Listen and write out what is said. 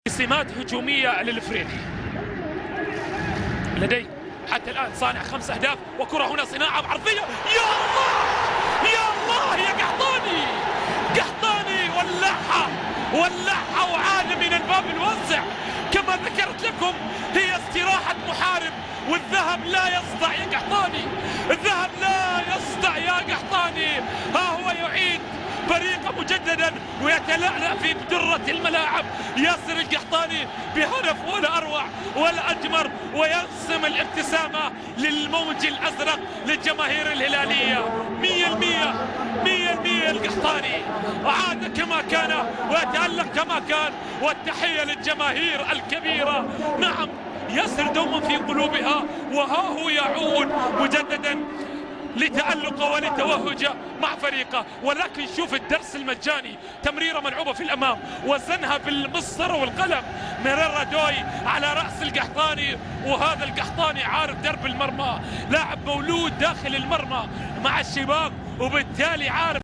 سمات هجومية للفريق لديه حتى الآن صانع 5 أهداف وكرة هنا صناعة عرضية. يا الله يا الله يا قحطاني، قحطاني ولعها وعاد من الباب الواسع. كما ذكرت لكم هي استراحة محارب والذهب لا يصدع يا قحطاني، الذهب لا يصدع يا قحطاني. ها هو يعيد بريقه مجددا ويتلألأ في بدرة الملاعب ياسر القحطاني بهدف ولا أروع ولا أجمر، ويرسم الابتسامة للموج الأزرق للجماهير الهلالية. 100% القحطاني عاد كما كان ويتألق كما كان، والتحية للجماهير الكبيرة. نعم ياسر دوما في قلوبها، وها هو يعود مجددا لتألق ولتوهج مع فريقه. ولكن شوف الدرس المجاني، تمريرة ملعوبة في الأمام وزنها بالمسطرة والقلم من الردوي على رأس القحطاني. وهذا القحطاني عارف درب المرمى، لاعب مولود داخل المرمى مع الشباب، وبالتالي عارف